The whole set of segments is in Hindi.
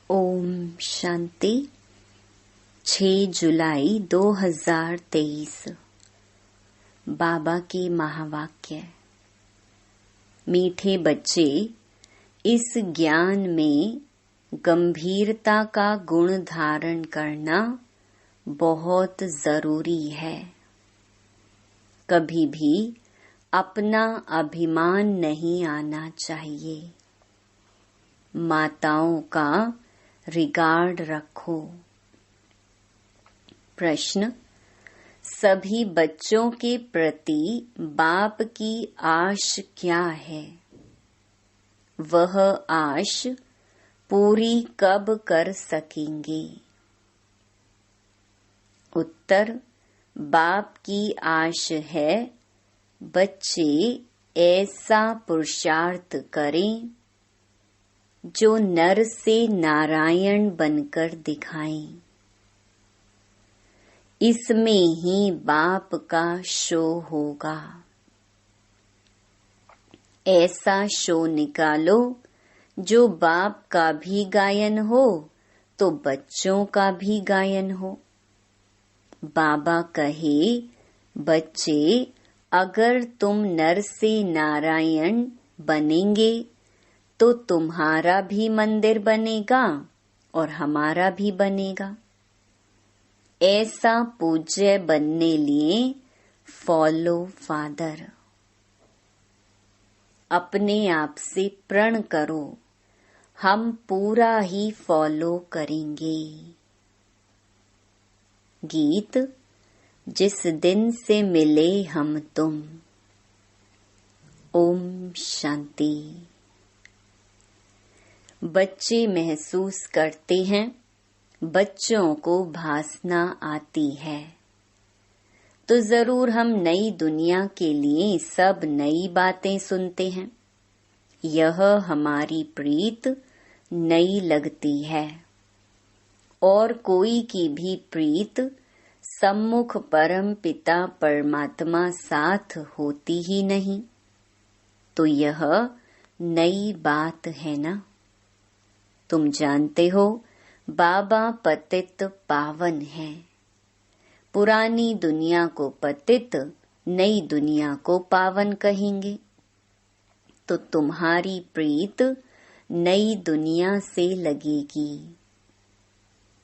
ओम शांति। 6 जुलाई 2023। बाबा के महावाक्य। मीठे बच्चे, इस ज्ञान में गंभीरता का गुण धारण करना बहुत जरूरी है। कभी भी अपना अभिमान नहीं आना चाहिए। माताओं का रिगार्ड रखो। प्रश्न: सभी बच्चों के प्रति बाप की आश क्या है? वह आश पूरी कब कर सकेंगे? उत्तर: बाप की आश है बच्चे ऐसा पुरुषार्थ करें जो नर से नारायण बनकर दिखाएं। इसमें ही बाप का शो होगा। ऐसा शो निकालो जो बाप का भी गायन हो तो बच्चों का भी गायन हो। बाबा कहे, बच्चे, अगर तुम नर से नारायण बनेंगे तो तुम्हारा भी मंदिर बनेगा और हमारा भी बनेगा। ऐसा पूज्य बनने लिए फॉलो फादर। अपने आप से प्रण करो, हम पूरा ही फॉलो करेंगे। गीत: जिस दिन से मिले हम तुम। ओम शांति। बच्चे महसूस करते हैं बच्चों को भासना आती है, तो जरूर हम नई दुनिया के लिए सब नई बातें सुनते हैं। यह हमारी प्रीत नई लगती है और कोई की भी प्रीत सम्मुख परम पिता परमात्मा साथ होती ही नहीं। तो यह नई बात है ना। तुम जानते हो बाबा पतित पावन है। पुरानी दुनिया को पतित, नई दुनिया को पावन कहेंगे। तो तुम्हारी प्रीत नई दुनिया से लगेगी।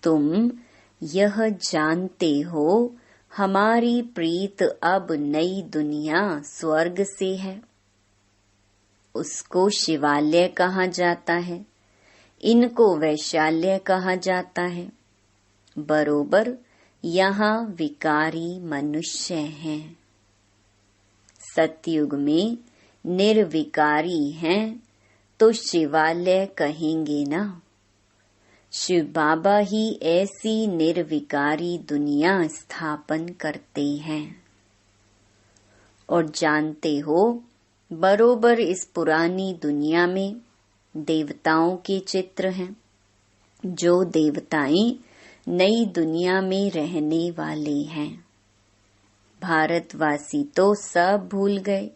तुम यह जानते हो हमारी प्रीत अब नई दुनिया स्वर्ग से है। उसको शिवालय कहा जाता है, इनको वैशाल्य कहा जाता है। बरोबर यहाँ विकारी मनुष्य हैं। सतयुग में निर्विकारी हैं तो शिवालय कहेंगे ना। शिव बाबा ही ऐसी निर्विकारी दुनिया स्थापन करते हैं। और जानते हो, बरोबर इस पुरानी दुनिया में देवताओं के चित्र हैं। जो देवताएं नई दुनिया में रहने वाले हैं। भारतवासी तो सब भूल गए,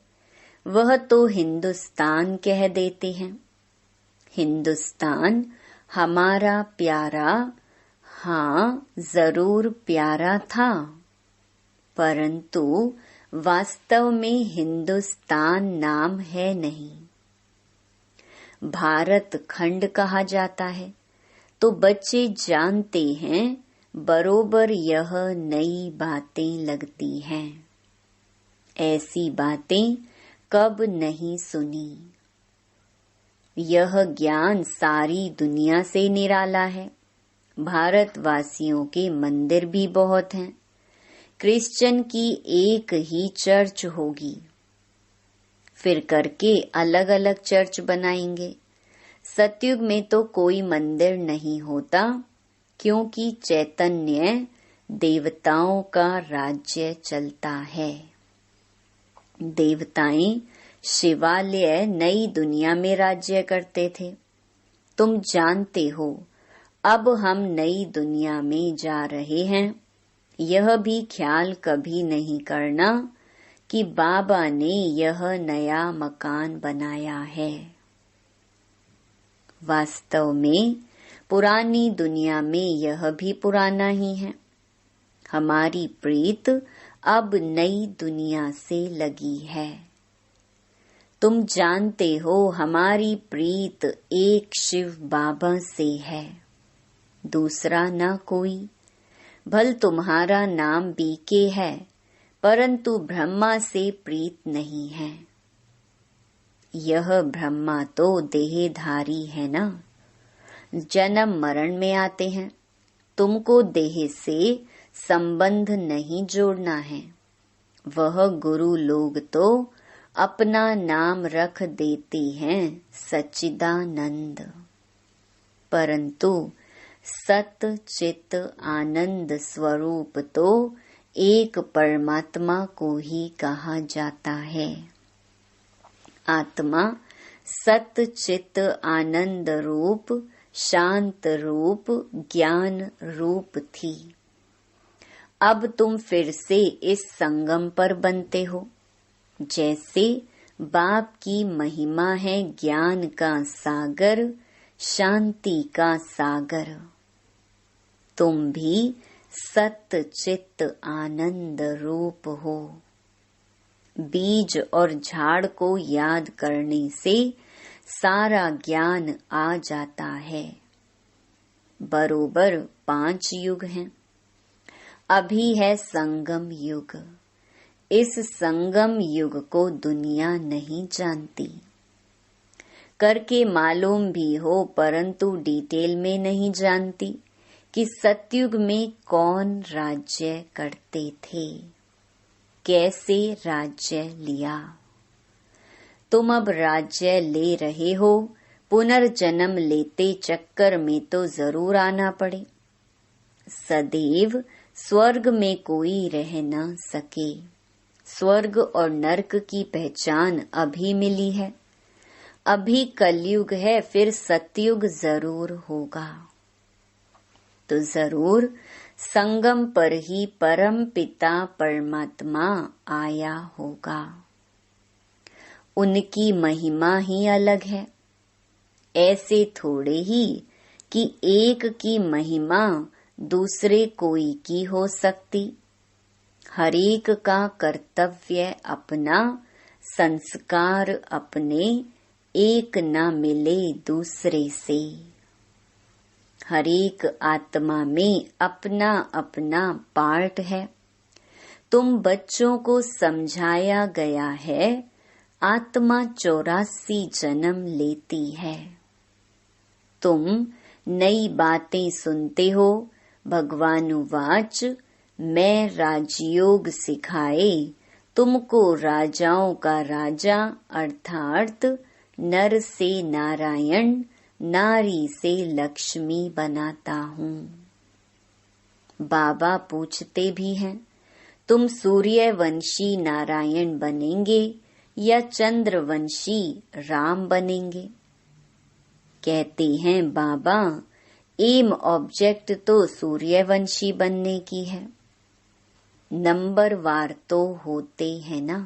वह तो हिंदुस्तान कह देते हैं। हिंदुस्तान हमारा प्यारा, हाँ जरूर प्यारा था, परंतु वास्तव में हिंदुस्तान नाम है नहीं। भारत खंड कहा जाता है। तो बच्चे जानते हैं बरोबर यह नई बातें लगती हैं। ऐसी बातें कब नहीं सुनी। यह ज्ञान सारी दुनिया से निराला है। भारतवासियों के मंदिर भी बहुत हैं। क्रिश्चियन की एक ही चर्च होगी, फिर करके अलग अलग चर्च बनाएंगे। सतयुग में तो कोई मंदिर नहीं होता, क्योंकि चैतन्य देवताओं का राज्य चलता है। देवताएं शिवालय नई दुनिया में राज्य करते थे। तुम जानते हो अब हम नई दुनिया में जा रहे हैं। यह भी ख्याल कभी नहीं करना कि बाबा ने यह नया मकान बनाया है। वास्तव में पुरानी दुनिया में यह भी पुराना ही है। हमारी प्रीत अब नई दुनिया से लगी है। तुम जानते हो हमारी प्रीत एक शिव बाबा से है, दूसरा न कोई। भल तुम्हारा नाम बीके है, परंतु ब्रह्मा से प्रीत नहीं है। यह ब्रह्मा तो देहधारी है ना, जन्म मरण में आते हैं। तुमको देह से संबंध नहीं जोड़ना है। वह गुरु लोग तो अपना नाम रख देते हैं सच्चिदानंद, परंतु सत चित आनंद स्वरूप तो एक परमात्मा को ही कहा जाता है। आत्मा सत चित आनंद रूप, शांत रूप, ज्ञान रूप थी। अब तुम फिर से इस संगम पर बनते हो। जैसे बाप की महिमा है ज्ञान का सागर, शांति का सागर, तुम भी सत चित आनंद रूप हो। बीज और झाड़ को याद करने से सारा ज्ञान आ जाता है। बरोबर 5 युग हैं। अभी है संगम युग। इस संगम युग को दुनिया नहीं जानती। करके मालूम भी हो, परंतु डिटेल में नहीं जानती कि सतयुग में कौन राज्य करते थे, कैसे राज्य लिया। तुम अब राज्य ले रहे हो, पुनर्जन्म लेते चक्कर में तो जरूर आना पड़े। सदैव स्वर्ग में कोई रह न सके। स्वर्ग और नरक की पहचान अभी मिली है। अभी कलयुग है, फिर सतयुग जरूर होगा। तो जरूर संगम पर ही परम पिता परमात्मा आया होगा। उनकी महिमा ही अलग है। ऐसे थोड़े ही कि एक की महिमा दूसरे कोई की हो सकती। हरेक का कर्तव्य अपना, संस्कार अपने, एक न मिले दूसरे से। हरेक आत्मा में अपना अपना पार्ट है। तुम बच्चों को समझाया गया है, आत्मा 84 जन्म लेती है। तुम नई बातें सुनते हो। भगवानुवाच, मैं राजयोग सिखाए तुमको राजाओं का राजा, अर्थात नर से नारायण, नारी से लक्ष्मी बनाता हूँ। बाबा पूछते भी हैं, तुम सूर्यवंशी नारायण बनेंगे या चंद्रवंशी राम बनेंगे? कहते हैं बाबा, एम ऑब्जेक्ट तो सूर्यवंशी बनने की है। नंबर वार तो होते हैं ना।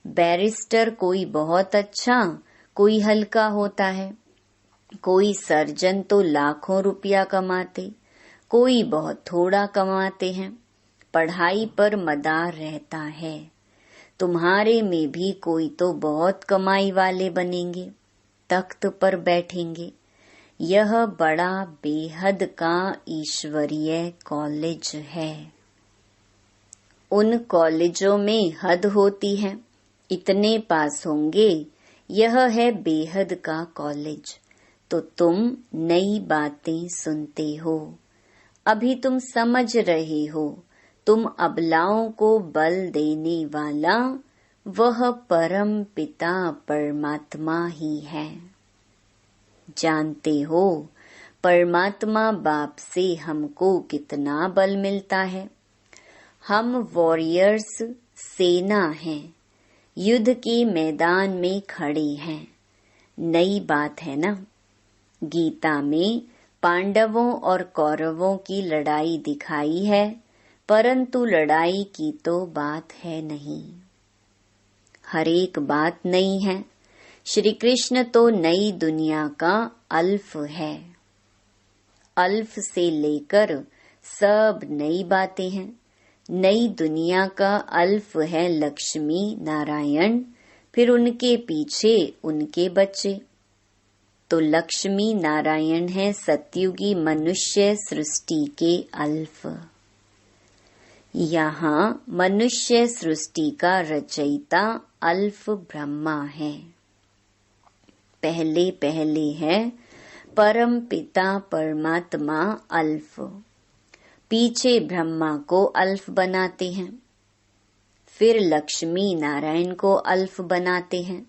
बैरिस्टर कोई बहुत अच्छा, कोई हल्का होता है। कोई सर्जन तो लाखों रुपया कमाते, कोई बहुत थोड़ा कमाते हैं। पढ़ाई पर मदार रहता है। तुम्हारे में भी कोई तो बहुत कमाई वाले बनेंगे, तख्त पर बैठेंगे। यह बड़ा बेहद का ईश्वरीय कॉलेज है। उन कॉलेजों में हद होती है, इतने पास होंगे। यह है बेहद का कॉलेज। तो तुम नई बातें सुनते हो। अभी तुम समझ रहे हो, तुम अबलाओं को बल देने वाला वह परम पिता परमात्मा ही है। जानते हो परमात्मा बाप से हमको कितना बल मिलता है। हम वॉरियर्स, सेना हैं, युद्ध के मैदान में खड़े हैं। नई बात है ना। गीता में पांडवों और कौरवों की लड़ाई दिखाई है, परंतु लड़ाई की तो बात है नहीं। हरेक बात नई है। श्री कृष्ण तो नई दुनिया का अल्फ है। अल्फ से लेकर सब नई बातें हैं। नई दुनिया का अल्फ है लक्ष्मी नारायण, फिर उनके पीछे उनके बच्चे। तो लक्ष्मी नारायण है सतयुगी मनुष्य सृष्टि के अल्फ। यहाँ मनुष्य सृष्टि का रचयिता अल्फ ब्रह्मा है। पहले पहले है परम पिता परमात्मा अल्फ, पीछे ब्रह्मा को अल्फ बनाते हैं, फिर लक्ष्मी नारायण को अल्फ बनाते हैं।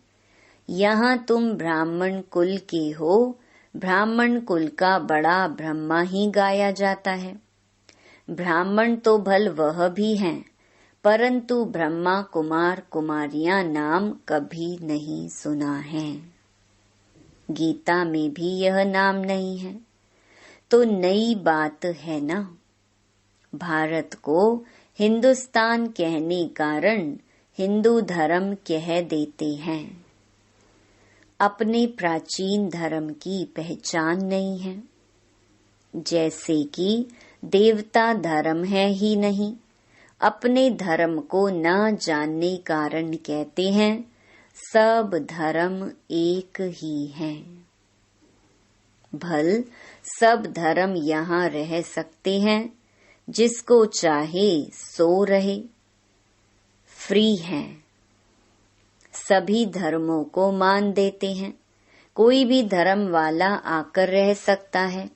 यहाँ तुम ब्राह्मण कुल के हो, ब्राह्मण कुल का बड़ा ब्रह्मा ही गाया जाता है। ब्राह्मण तो भल वह भी हैं, परंतु ब्रह्मा कुमार कुमारियां नाम कभी नहीं सुना है। गीता में भी यह नाम नहीं है। तो नई बात है ना। भारत को हिंदुस्तान कहने कारण हिंदू धर्म कह देते हैं। अपने प्राचीन धर्म की पहचान नहीं है। जैसे कि देवता धर्म है ही नहीं, अपने धर्म को न जानने कारण कहते हैं सब धर्म एक ही हैं। भल सब धर्म यहाँ रह सकते हैं, जिसको चाहे सो रहे, फ्री हैं। सभी धर्मों को मान देते हैं। कोई भी धर्म वाला आकर रह सकता है।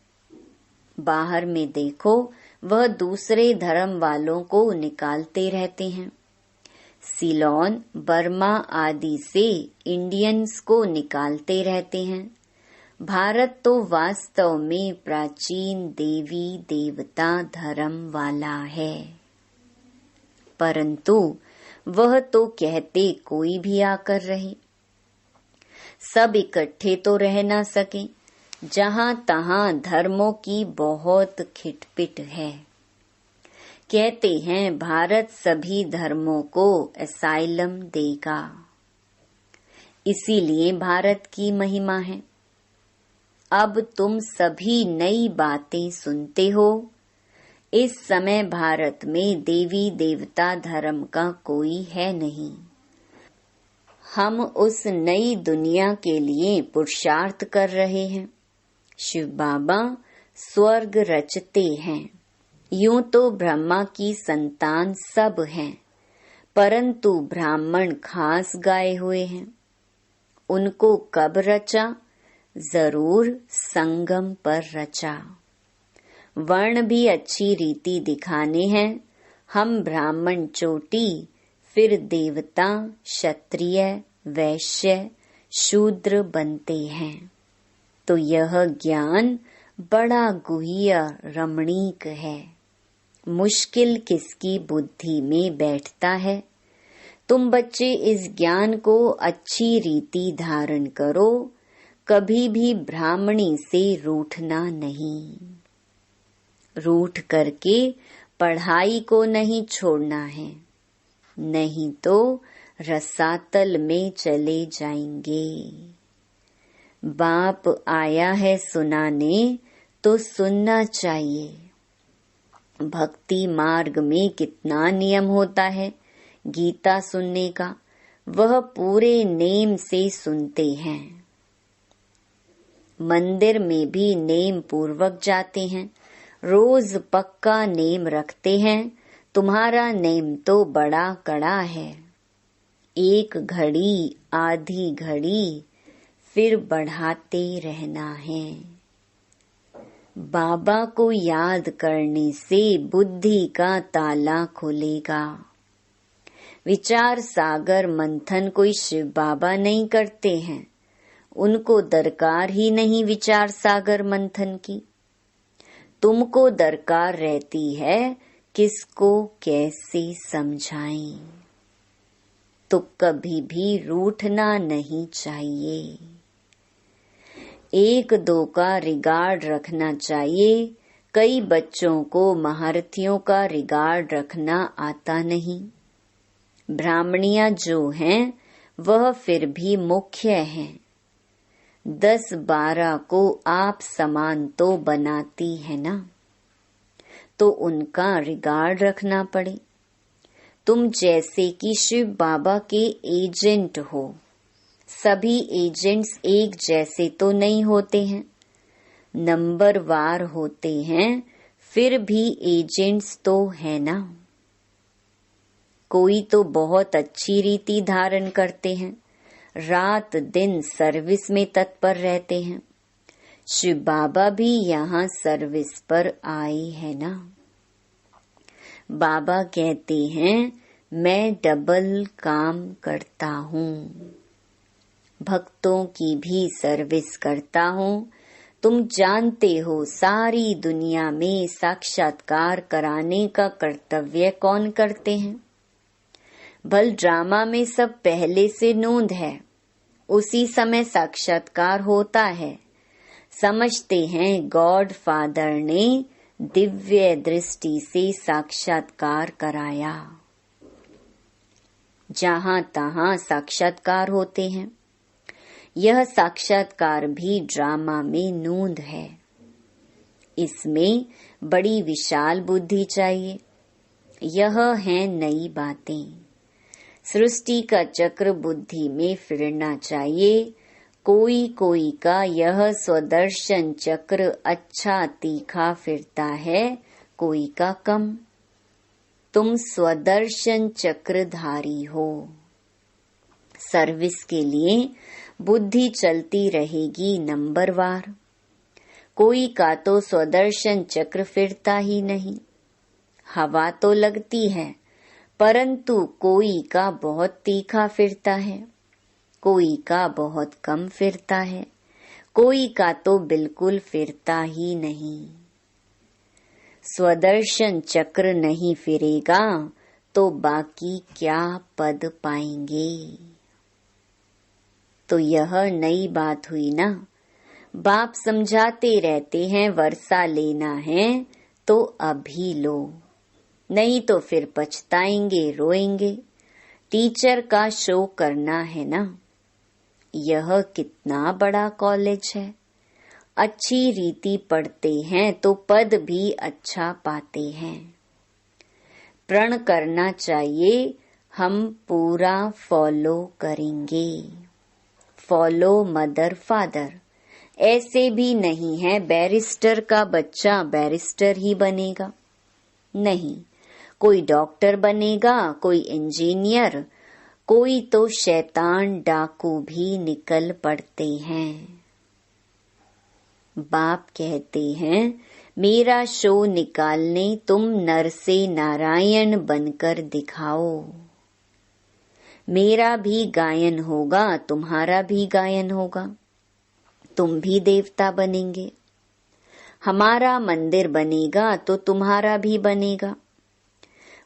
बाहर में देखो, वह दूसरे धर्म वालों को निकालते रहते हैं। सिलोन, बर्मा आदि से इंडियंस को निकालते रहते हैं। भारत तो वास्तव में प्राचीन देवी देवता धर्म वाला है, परंतु वह तो कहते कोई भी आकर रहे। सब इकट्ठे तो रह ना सके। जहाँ तहाँ धर्मों की बहुत खिटपिट है। कहते हैं भारत सभी धर्मों को असाइलम देगा, इसीलिए भारत की महिमा है। अब तुम सभी नई बातें सुनते हो। इस समय भारत में देवी देवता धर्म का कोई है नहीं। हम उस नई दुनिया के लिए पुरुषार्थ कर रहे हैं। शिव बाबा स्वर्ग रचते हैं। यूं तो ब्रह्मा की संतान सब हैं, परंतु ब्राह्मण खास गाए हुए हैं। उनको कब रचा? जरूर संगम पर रचा। वर्ण भी अच्छी रीति दिखाने हैं। हम ब्राह्मण चोटी, फिर देवता, क्षत्रिय, वैश्य, शूद्र बनते हैं। तो यह ज्ञान बड़ा गुह्य रमणीक है। मुश्किल किसकी बुद्धि में बैठता है। तुम बच्चे इस ज्ञान को अच्छी रीति धारण करो। कभी भी ब्राह्मणी से रूठना नहीं। रूठ करके पढ़ाई को नहीं छोड़ना है, नहीं तो रसातल में चले जाएंगे। बाप आया है सुनाने तो सुनना चाहिए। भक्ति मार्ग में कितना नियम होता है गीता सुनने का, वह पूरे नेम से सुनते हैं। मंदिर में भी नेम पूर्वक जाते हैं। रोज पक्का नेम रखते हैं। तुम्हारा नेम तो बड़ा कड़ा है। एक घड़ी, आधी घड़ी, फिर बढ़ाते रहना है। बाबा को याद करने से बुद्धि का ताला खुलेगा। विचार सागर मंथन कोई शिव बाबा नहीं करते हैं। उनको दरकार ही नहीं विचार सागर मंथन की। तुमको दरकार रहती है किसको कैसे समझाएं। तो कभी भी रूठना नहीं चाहिए। एक दो का रिगार्ड रखना चाहिए। कई बच्चों को महारथियों का रिगार्ड रखना आता नहीं। ब्राह्मणियां जो हैं वह फिर भी मुख्य हैं। 10-12 को आप समान तो बनाती है ना, तो उनका रिगार्ड रखना पड़े। तुम जैसे कि शिव बाबा के एजेंट हो। सभी एजेंट्स एक जैसे तो नहीं होते हैं, नंबरवार होते हैं, फिर भी एजेंट्स तो है ना। कोई तो बहुत अच्छी रीति धारण करते हैं, रात दिन सर्विस में तत्पर रहते हैं। शिव बाबा भी यहाँ सर्विस पर आए हैं ना। बाबा कहते हैं मैं डबल काम करता हूँ, भक्तों की भी सर्विस करता हूँ। तुम जानते हो सारी दुनिया में साक्षात्कार कराने का कर्तव्य कौन करते हैं? भल ड्रामा में सब पहले से नोंद है, उसी समय साक्षात्कार होता है। समझते हैं गॉड फादर ने दिव्य दृष्टि से साक्षात्कार कराया। जहाँ तहाँ साक्षात्कार होते हैं। यह साक्षात्कार भी ड्रामा में नोंद है। इसमें बड़ी विशाल बुद्धि चाहिए। यह हैं नई बातें। सृष्टि का चक्र बुद्धि में फिरना चाहिए। कोई कोई का यह स्वदर्शन चक्र अच्छा तीखा फिरता है, कोई का कम। तुम स्वदर्शन चक्रधारी हो। सर्विस के लिए बुद्धि चलती रहेगी नंबरवार। कोई का तो स्वदर्शन चक्र फिरता ही नहीं। हवा तो लगती है, परंतु कोई का बहुत तीखा फिरता है, कोई का बहुत कम फिरता है, कोई का तो बिल्कुल फिरता ही नहीं। स्वदर्शन चक्र नहीं फिरेगा तो बाकी क्या पद पाएंगे? तो यह नई बात हुई ना। बाप समझाते रहते हैं वर्षा लेना है तो अभी लो, नहीं तो फिर पछताएंगे, रोएंगे। टीचर का शो करना है ना। यह कितना बड़ा कॉलेज है। अच्छी रीति पढ़ते हैं तो पद भी अच्छा पाते हैं। प्रण करना चाहिए हम पूरा फॉलो करेंगे। Follow mother father. ऐसे भी नहीं है बैरिस्टर का बच्चा बैरिस्टर ही बनेगा, नहीं। कोई डॉक्टर बनेगा, कोई इंजीनियर, कोई तो शैतान डाकू भी निकल पड़ते हैं। बाप कहते हैं मेरा शो निकालने तुम नर से नारायण बनकर दिखाओ। मेरा भी गायन होगा, तुम्हारा भी गायन होगा, तुम भी देवता बनेंगे। हमारा मंदिर बनेगा तो तुम्हारा भी बनेगा।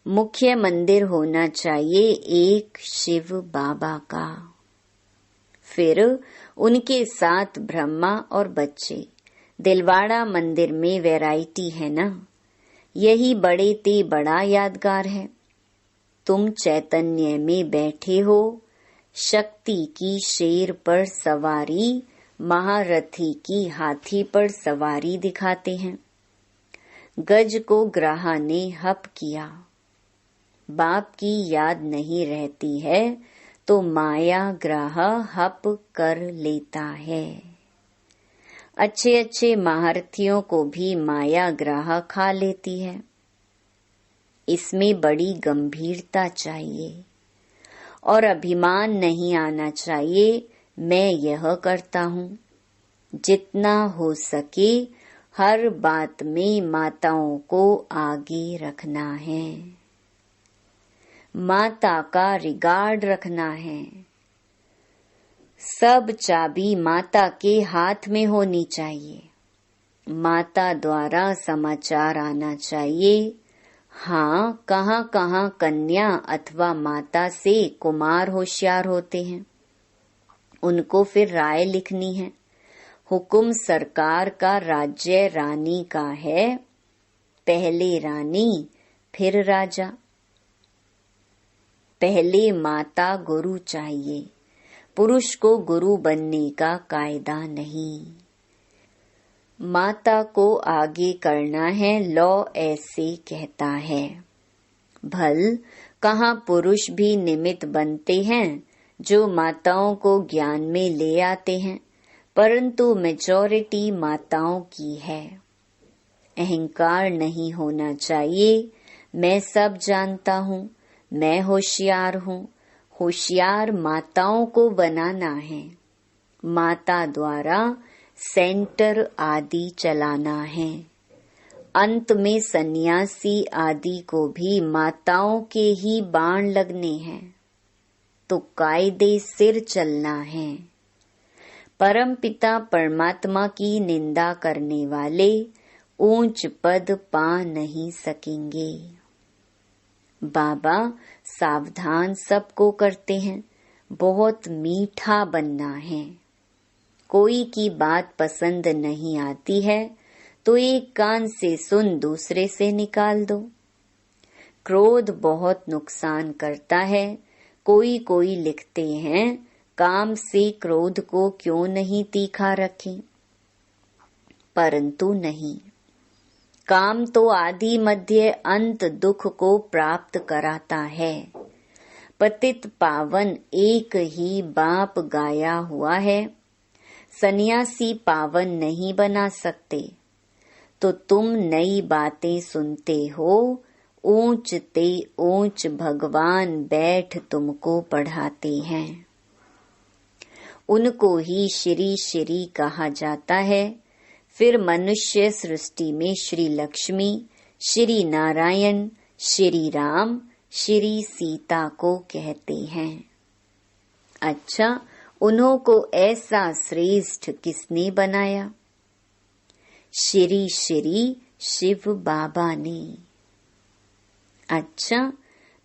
मुख्य मंदिर होना चाहिए एक शिव बाबा का, फिर उनके साथ ब्रह्मा और बच्चे। दिलवाड़ा मंदिर में वैरायटी है ना, यही बड़े ते बड़ा यादगार है। तुम चैतन्य में बैठे हो, शक्ति की शेर पर सवारी, महारथी की हाथी पर सवारी दिखाते हैं। गज को ग्राह ने हप किया। बाप की याद नहीं रहती है तो माया ग्राह हप कर लेता है। अच्छे अच्छे महारथियों को भी माया ग्राह खा लेती है। इसमें बड़ी गंभीरता चाहिए और अभिमान नहीं आना चाहिए मैं यह करता हूँ। जितना हो सके हर बात में माताओं को आगे रखना है, माता का रिगार्ड रखना है। सब चाबी माता के हाथ में होनी चाहिए। माता द्वारा समाचार आना चाहिए। हाँ, कहाँ कहाँ कन्या अथवा माता से कुमार होशियार होते हैं, उनको फिर राय लिखनी है। हुकुम सरकार का, राज्य रानी का है। पहले रानी फिर राजा। पहले माता गुरु चाहिए। पुरुष को गुरु बनने का कायदा नहीं। माता को आगे करना है, लॉ ऐसे कहता है। भल कहाँ पुरुष भी निमित्त बनते हैं जो माताओं को ज्ञान में ले आते हैं, परंतु मेजॉरिटी माताओं की है। अहंकार नहीं होना चाहिए, मैं सब जानता हूँ, मैं होशियार हूँ। होशियार माताओं को बनाना है, माता द्वारा सेंटर आदि चलाना है। अंत में सन्यासी आदि को भी माताओं के ही बाण लगने हैं, तो कायदे सिर चलना है। परमपिता परमात्मा की निंदा करने वाले ऊंच पद पा नहीं सकेंगे। बाबा सावधान सबको करते हैं, बहुत मीठा बनना है। कोई की बात पसंद नहीं आती है तो एक कान से सुन दूसरे से निकाल दो। क्रोध बहुत नुकसान करता है। कोई लिखते हैं, काम से क्रोध को क्यों नहीं तीखा रखें, परंतु नहीं। काम तो आदि मध्य अंत दुख को प्राप्त कराता है। पतित पावन एक ही बाप गाया हुआ है। सन्यासी पावन नहीं बना सकते। तो तुम नई बातें सुनते हो, ऊंच ते ऊंच भगवान बैठ तुमको पढ़ाते हैं। उनको ही श्री श्री कहा जाता है। फिर मनुष्य सृष्टि में श्री लक्ष्मी, श्री नारायण, श्री राम, श्री सीता को कहते हैं। अच्छा, उन्हों को ऐसा श्रेष्ठ किसने बनाया? श्री श्री शिव बाबा ने। अच्छा,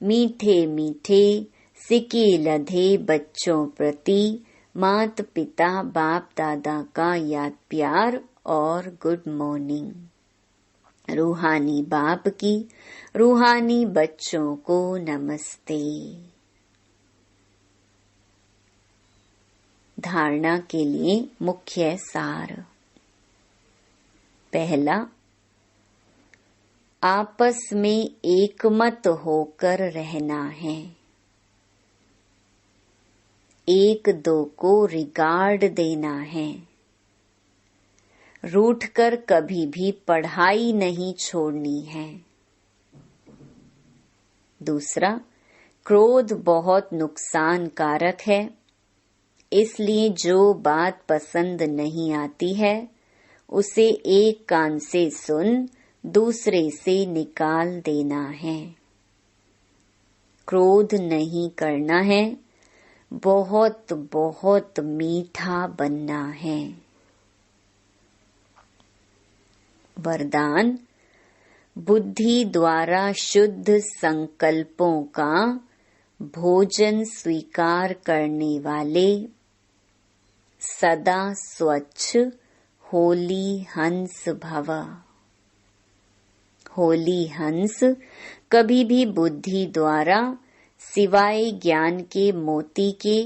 मीठे मीठे सिके लधे बच्चों प्रति मात पिता बाप दादा का याद प्यार और गुड मॉर्निंग। रूहानी बाप की रूहानी बच्चों को नमस्ते। धारणा के लिए मुख्य सार। पहला, आपस में एकमत होकर रहना है। एक दो को रिगार्ड देना है। रूठकर कभी भी पढ़ाई नहीं छोड़नी है। दूसरा, क्रोध बहुत नुकसान कारक है, इसलिए जो बात पसंद नहीं आती है उसे एक कान से सुन दूसरे से निकाल देना है। क्रोध नहीं करना है, बहुत बहुत मीठा बनना है। वरदान, बुद्धि द्वारा शुद्ध संकल्पों का भोजन स्वीकार करने वाले सदा स्वच्छ होली हंस भव। होली हंस कभी भी बुद्धि द्वारा सिवाय ज्ञान के मोती के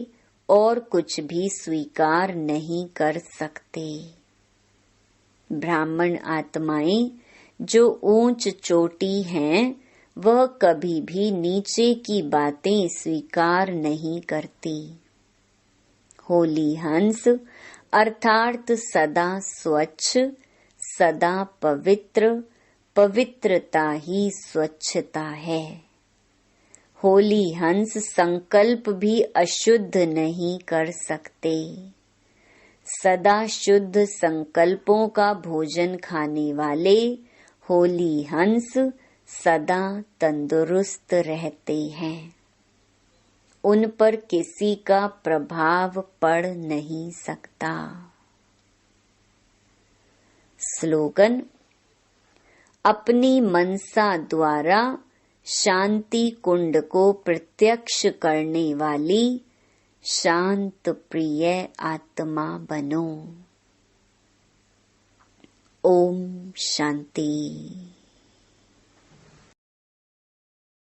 और कुछ भी स्वीकार नहीं कर सकते। ब्राह्मण आत्माएं जो ऊंच चोटी हैं, वह कभी भी नीचे की बातें स्वीकार नहीं करती। होली हंस अर्थात सदा स्वच्छ, सदा पवित्र, पवित्रता ही स्वच्छता है। होली हंस संकल्प भी अशुद्ध नहीं कर सकते। सदा शुद्ध संकल्पों का भोजन खाने वाले होली हंस सदा तंदुरुस्त रहते हैं। उन पर किसी का प्रभाव पड़ नहीं सकता। स्लोगन, अपनी मनसा द्वारा शांति कुंड को प्रत्यक्ष करने वाली शांत प्रिय आत्मा बनो। ओम शांति।